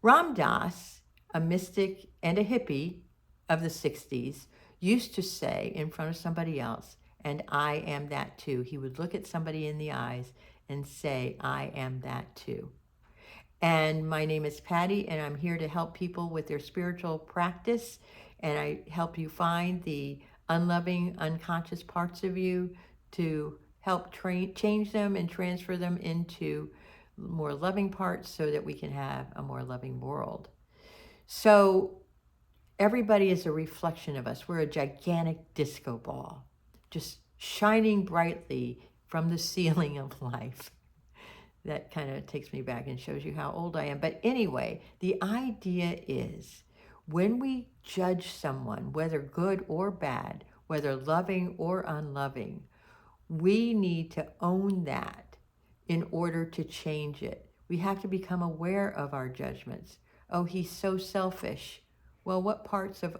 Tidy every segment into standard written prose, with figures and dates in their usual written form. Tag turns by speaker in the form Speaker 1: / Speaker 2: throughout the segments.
Speaker 1: Ram Dass, a mystic and a hippie of the 60s, used to say in front of somebody else, and I am that too. He would look at somebody in the eyes and say, I am that too. And my name is Patty, and I'm here to help people with their spiritual practice. And I help you find the unloving, unconscious parts of you to help change them and transfer them into more loving parts so that we can have a more loving world. So everybody is a reflection of us. We're a gigantic disco ball, just shining brightly from the ceiling of life. That kind of takes me back and shows you how old I am. But anyway, the idea is when we judge someone, whether good or bad, whether loving or unloving, we need to own that in order to change it. We have to become aware of our judgments. Oh, he's so selfish. Well, what parts of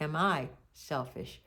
Speaker 1: am I selfish?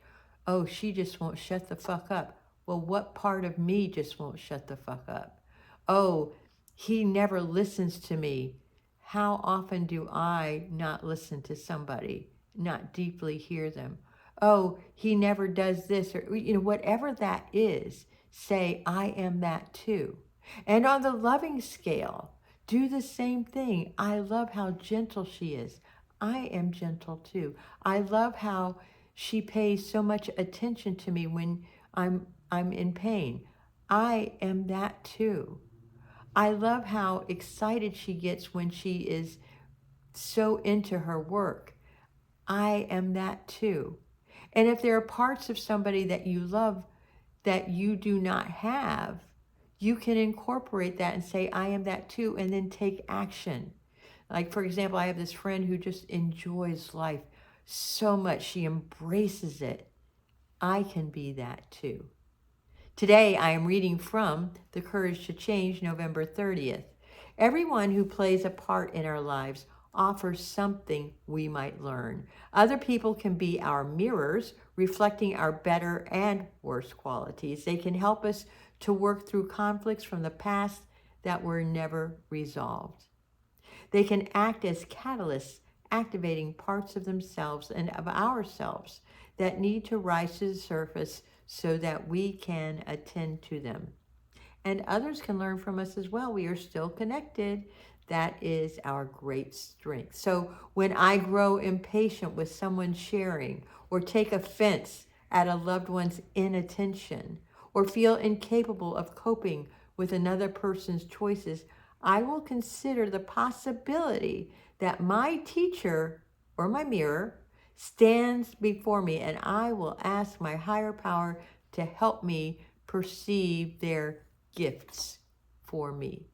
Speaker 1: Oh, she just won't shut the fuck up. Well, what part of me just won't shut the fuck up? Oh, he never listens to me. How often do I not listen to somebody, not deeply hear them? Oh, he never does this, or whatever that is, say, I am that too. And on the loving scale, do the same thing. I love how gentle she is. I am gentle too. I love how she pays so much attention to me when I'm in pain. I am that too. I love how excited she gets when she is so into her work. I am that too. And if there are parts of somebody that you love that you do not have, you can incorporate that and say, I am that too, and then take action. Like, for example, I have this friend who just enjoys life so much. She embraces it. I can be that too. Today, I am reading from The Courage to Change, November 30th. Everyone who plays a part in our lives offers something we might learn. Other people can be our mirrors, reflecting our better and worse qualities. They can help us to work through conflicts from the past that were never resolved. They can act as catalysts, activating parts of themselves and of ourselves that need to rise to the surface so that we can attend to them. And others can learn from us as well. We are still connected. That is our great strength. So when I grow impatient with someone sharing, or take offense at a loved one's inattention, or feel incapable of coping with another person's choices, I will consider the possibility that my teacher or my mirror stands before me, and I will ask my higher power to help me perceive their gifts for me.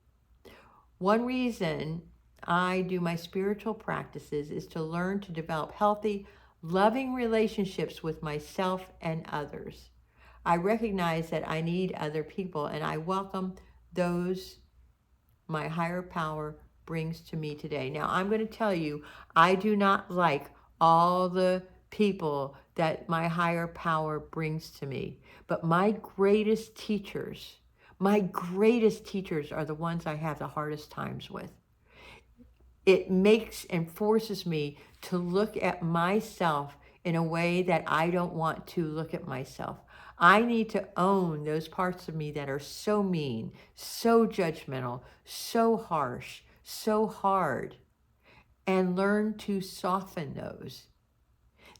Speaker 1: One reason I do my spiritual practices is to learn to develop healthy, loving relationships with myself and others. I recognize that I need other people, and I welcome those my higher power brings to me today. Now, I'm going to tell you, I do not like all the people that my higher power brings to me, but my greatest teachers are the ones I have the hardest times with. It makes and forces me to look at myself in a way that I don't want to look at myself. I need to own those parts of me that are so mean, so judgmental, so harsh, so hard, and learn to soften those.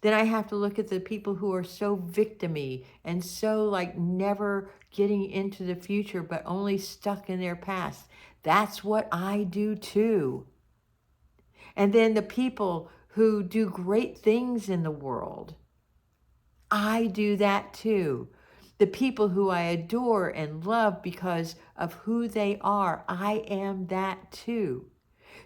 Speaker 1: Then I have to look at the people who are so victim-y and so like never getting into the future, but only stuck in their past. That's what I do too. And then the people who do great things in the world, I do that too. The people who I adore and love because of who they are, I am that too.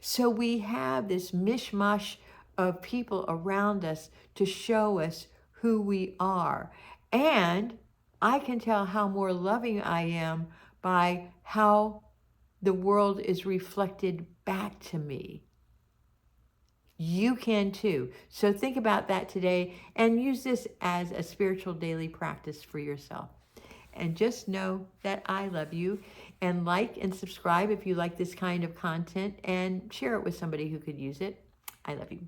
Speaker 1: So we have this mishmash of people around us to show us who we are. And I can tell how more loving I am by how the world is reflected back to me. You can too. So think about that today and use this as a spiritual daily practice for yourself. And just know that I love you. And like and subscribe if you like this kind of content, and share it with somebody who could use it. I love you.